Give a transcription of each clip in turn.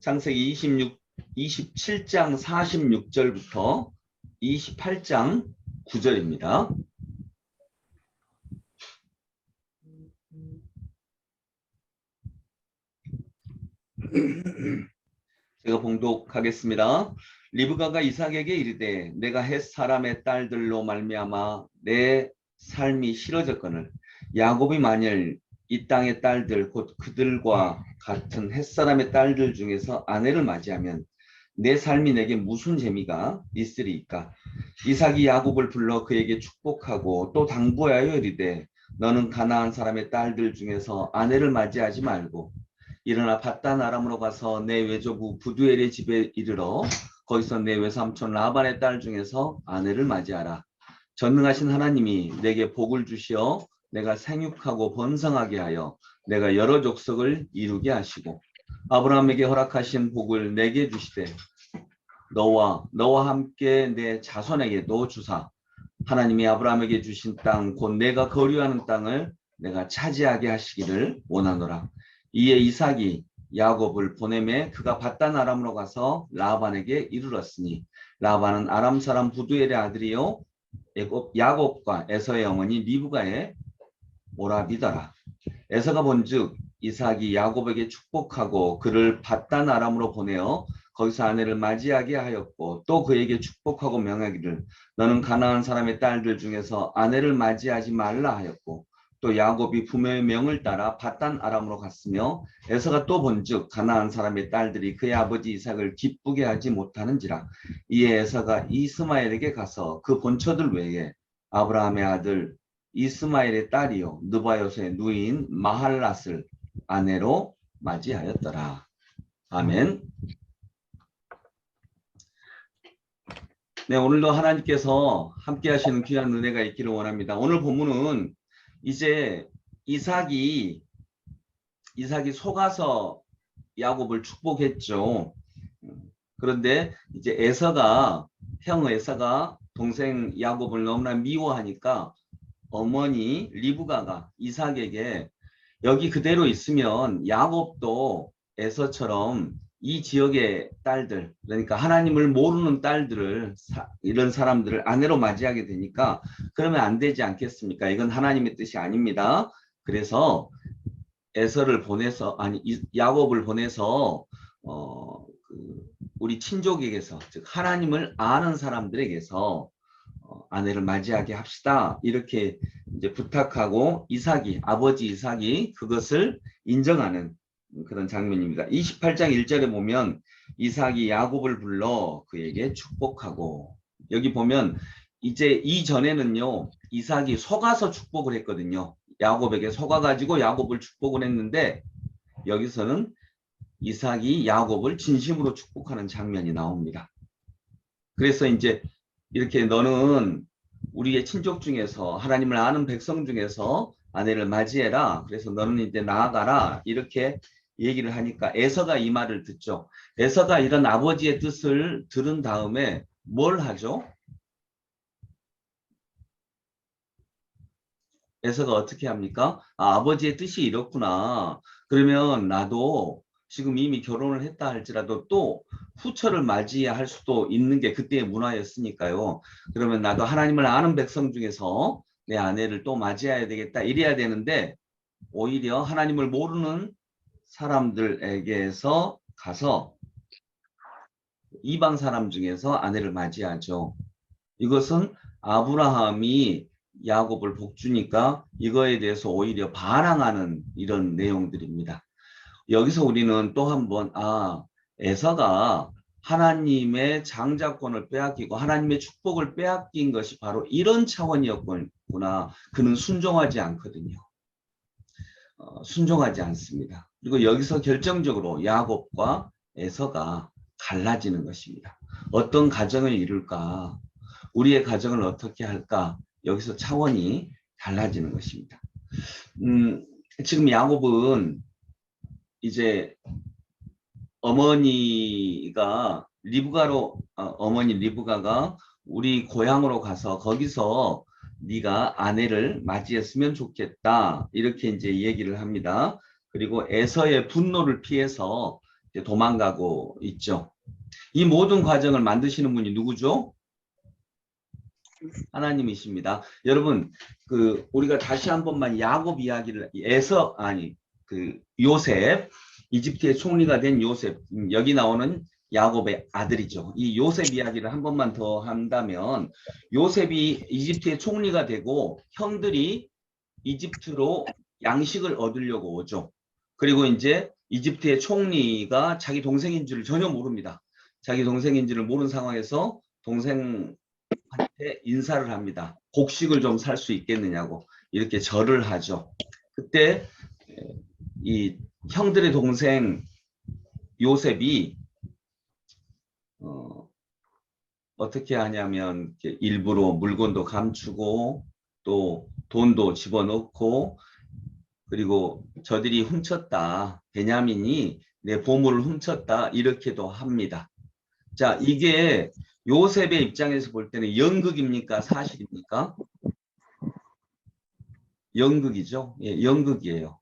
창세기 27장 46절부터 28장 9절입니다. 제가 봉독하겠습니다. 리브가가 이삭에게 이르되 내가 헷 사람의 딸들로 말미암아 내 삶이 싫어졌거늘 야곱이 만일 이 땅의 딸들 곧 그들과 같은 헷사람의 딸들 중에서 아내를 맞이하면 내 삶이 내게 무슨 재미가 있으리이까. 이삭이 야곱을 불러 그에게 축복하고 또 당부하여 이르되 너는 가나안 사람의 딸들 중에서 아내를 맞이하지 말고 일어나 밧단 아람으로 가서 내 외조부 부두엘의 집에 이르러 거기서 내 외삼촌 라반의 딸 중에서 아내를 맞이하라. 전능하신 하나님이 내게 복을 주시어 내가 생육하고 번성하게 하여 내가 여러 족속을 이루게 하시고 아브라함에게 허락하신 복을 내게 주시되 너와 함께 내 자손에게도 주사 하나님이 아브라함에게 주신 땅 곧 내가 거류하는 땅을 내가 차지하게 하시기를 원하노라. 이에 이삭이 야곱을 보내매 그가 밧단 아람으로 가서 라반에게 이르렀으니 라반은 아람 사람 부두엘의 아들이요 야곱과 에서의 어머니 리브가의 오라비더라. 에서가 본즉 이삭이 야곱에게 축복하고 그를 밧단 아람으로 보내어 거기서 아내를 맞이하게 하였고 또 그에게 축복하고 명하기를 너는 가나안 사람의 딸들 중에서 아내를 맞이하지 말라 하였고 또 야곱이 부모의 명을 따라 밧단 아람으로 갔으며 에서가 또 본즉 가나안 사람의 딸들이 그의 아버지 이삭을 기쁘게 하지 못하는지라. 이에 에서가 이스마엘에게 가서 그 본처들 외에 아브라함의 아들 이스마엘의 딸이요 느바요스의 누이인 마할랏을 아내로 맞이하였더라. 아멘. 네, 오늘도 하나님께서 함께 하시는 귀한 은혜가 있기를 원합니다. 오늘 본문은 이제 이삭이 속아서 야곱을 축복했죠. 그런데 이제 형 에서가 동생 야곱을 너무나 미워하니까 어머니 리브가가 이삭에게 여기 그대로 있으면 야곱도 에서처럼 이 지역의 딸들, 그러니까 하나님을 모르는 딸들을 이런 사람들을 아내로 맞이하게 되니까 그러면 안 되지 않겠습니까? 이건 하나님의 뜻이 아닙니다. 그래서 야곱을 보내서 우리 친족에게서, 즉 하나님을 아는 사람들에게서 아내를 맞이하게 합시다. 이렇게 이제 부탁하고 아버지 이삭이 그것을 인정하는 그런 장면입니다. 28장 1절에 보면 이삭이 야곱을 불러 그에게 축복하고, 여기 보면 이제 이전에는요 이삭이 속아서 축복을 했거든요. 야곱에게 속아가지고 야곱을 축복을 했는데 여기서는 이삭이 야곱을 진심으로 축복하는 장면이 나옵니다. 그래서 이제 이렇게 너는 우리의 친족 중에서 하나님을 아는 백성 중에서 아내를 맞이해라. 그래서 너는 이제 나아가라. 이렇게 얘기를 하니까 에서가 이 말을 듣죠. 에서가 이런 아버지의 뜻을 들은 다음에 뭘 하죠? 에서가 어떻게 합니까? 아버지의 뜻이 이렇구나. 그러면 나도 지금 이미 결혼을 했다 할지라도 또 후처를 맞이할 수도 있는 게 그때의 문화였으니까요. 그러면 나도 하나님을 아는 백성 중에서 내 아내를 또 맞이해야 되겠다. 이래야 되는데 오히려 하나님을 모르는 사람들에게서 가서 이방 사람 중에서 아내를 맞이하죠. 이것은 아브라함이 야곱을 복주니까 이거에 대해서 오히려 반항하는 이런 내용들입니다. 여기서 우리는 또 한번 에서가 하나님의 장자권을 빼앗기고 하나님의 축복을 빼앗긴 것이 바로 이런 차원이었구나. 그는 순종하지 않거든요. 순종하지 않습니다. 그리고 여기서 결정적으로 야곱과 에서가 갈라지는 것입니다. 어떤 가정을 이룰까? 우리의 가정을 어떻게 할까? 여기서 차원이 달라지는 것입니다. 지금 야곱은 이제 어머니 리브가가 우리 고향으로 가서 거기서 네가 아내를 맞이했으면 좋겠다. 이렇게 이제 얘기를 합니다. 그리고 에서의 분노를 피해서 도망가고 있죠. 이 모든 과정을 만드시는 분이 누구죠? 하나님이십니다. 여러분, 우리가 다시 한 번만 야곱 이야기를 요셉, 이집트의 총리가 된 요셉, 여기 나오는 야곱의 아들이죠. 이 요셉 이야기를 한 번만 더 한다면, 요셉이 이집트의 총리가 되고 형들이 이집트로 양식을 얻으려고 오죠. 그리고 이제 이집트의 총리가 자기 동생인 줄을 전혀 모릅니다. 자기 동생인 줄을 모르는 상황에서 동생한테 인사를 합니다. 곡식을 좀 살 수 있겠느냐고 이렇게 절을 하죠. 그때 이 형들의 동생 요셉이 어떻게 하냐면 일부러 물건도 감추고 또 돈도 집어넣고, 그리고 저들이 훔쳤다, 베냐민이 내 보물을 훔쳤다, 이렇게도 합니다. 자, 이게 요셉의 입장에서 볼 때는 연극입니까? 사실입니까? 연극이죠. 예, 연극이에요.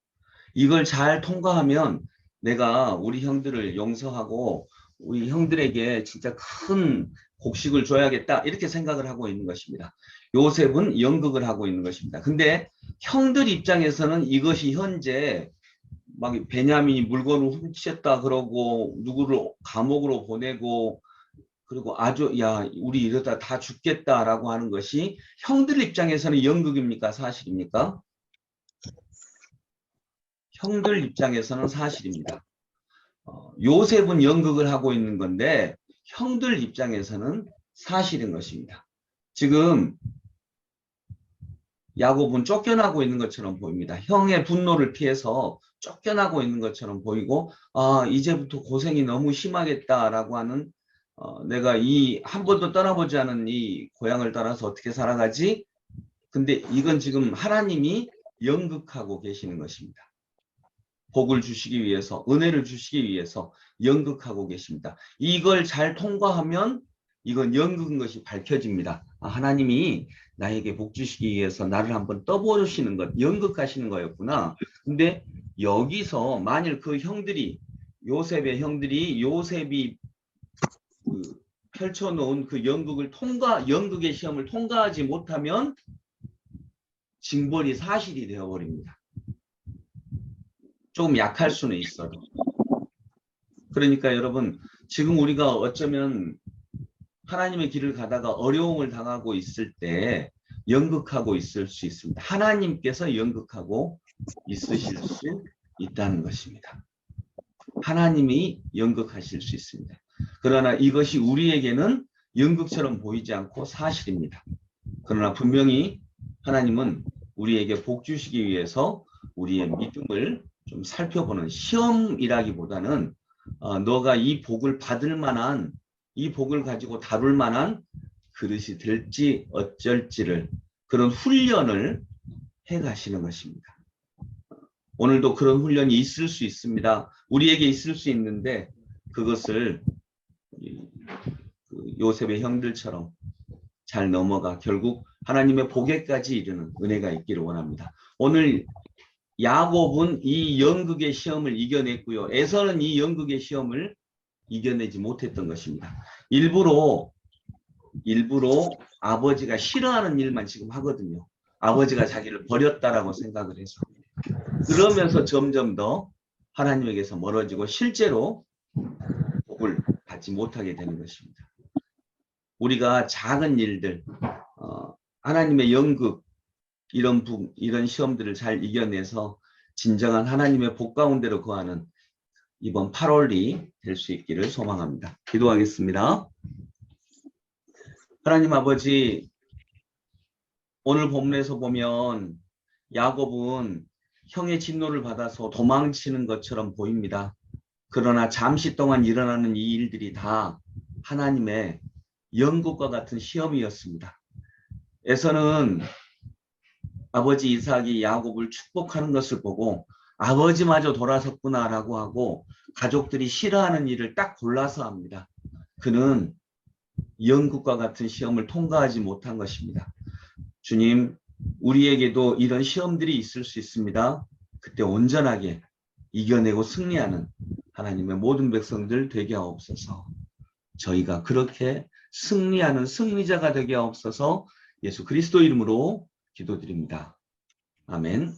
이걸 잘 통과하면 내가 우리 형들을 용서하고 우리 형들에게 진짜 큰 곡식을 줘야겠다, 이렇게 생각을 하고 있는 것입니다. 요셉은 연극을 하고 있는 것입니다. 근데 형들 입장에서는 이것이 현재 막 베냐민이 물건을 훔쳤다 그러고 누구를 감옥으로 보내고, 그리고 아주 야 우리 이러다 다 죽겠다라고 하는 것이 형들 입장에서는 연극입니까? 사실입니까? 형들 입장에서는 사실입니다. 요셉은 연극을 하고 있는 건데 형들 입장에서는 사실인 것입니다. 지금 야곱은 쫓겨나고 있는 것처럼 보입니다. 형의 분노를 피해서 쫓겨나고 있는 것처럼 보이고, 이제부터 고생이 너무 심하겠다라고 하는, 내가 이 한 번도 떠나보지 않은 이 고향을 떠나서 어떻게 살아가지? 근데 이건 지금 하나님이 연극하고 계시는 것입니다. 복을 주시기 위해서, 은혜를 주시기 위해서 연극하고 계십니다. 이걸 잘 통과하면 이건 연극인 것이 밝혀집니다. 하나님이 나에게 복 주시기 위해서 나를 한번 떠보시는 것, 연극하시는 거였구나. 근데 여기서 만일 그 형들이, 요셉의 형들이 요셉이 펼쳐놓은 그 연극의 시험을 통과하지 못하면 징벌이 사실이 되어버립니다. 조금 약할 수는 있어도. 그러니까 여러분, 지금 우리가 어쩌면 하나님의 길을 가다가 어려움을 당하고 있을 때 연극하고 있을 수 있습니다. 하나님께서 연극하고 있으실 수 있다는 것입니다. 하나님이 연극하실 수 있습니다. 그러나 이것이 우리에게는 연극처럼 보이지 않고 사실입니다. 그러나 분명히 하나님은 우리에게 복 주시기 위해서 우리의 믿음을 좀 살펴보는 시험이라기보다는 너가 이 복을 받을 만한, 이 복을 가지고 다룰 만한 그릇이 될지 어쩔지를, 그런 훈련을 해 가시는 것입니다. 오늘도 그런 훈련이 있을 수 있습니다. 우리에게 있을 수 있는데 그것을 요셉의 형들처럼 잘 넘어가 결국 하나님의 복에까지 이르는 은혜가 있기를 원합니다. 오늘 야곱은 이 연극의 시험을 이겨냈고요. 에서는 이 연극의 시험을 이겨내지 못했던 것입니다. 일부러 아버지가 싫어하는 일만 지금 하거든요. 아버지가 자기를 버렸다라고 생각을 해서. 그러면서 점점 더 하나님에게서 멀어지고 실제로 복을 받지 못하게 되는 것입니다. 우리가 작은 일들, 하나님의 연극, 이런 시험들을 잘 이겨내서 진정한 하나님의 복 가운데로 거하는 이번 8월이 될 수 있기를 소망합니다. 기도하겠습니다. 하나님 아버지, 오늘 본문에서 보면 야곱은 형의 진노를 받아서 도망치는 것처럼 보입니다. 그러나 잠시 동안 일어나는 이 일들이 다 하나님의 연극과 같은 시험이었습니다. 에서는 아버지 이삭이 야곱을 축복하는 것을 보고 아버지마저 돌아섰구나라고 하고 가족들이 싫어하는 일을 딱 골라서 합니다. 그는 연극과 같은 시험을 통과하지 못한 것입니다. 주님, 우리에게도 이런 시험들이 있을 수 있습니다. 그때 온전하게 이겨내고 승리하는 하나님의 모든 백성들 되게 하옵소서. 저희가 그렇게 승리하는 승리자가 되게 하옵소서. 예수 그리스도 이름으로 기도드립니다. 아멘.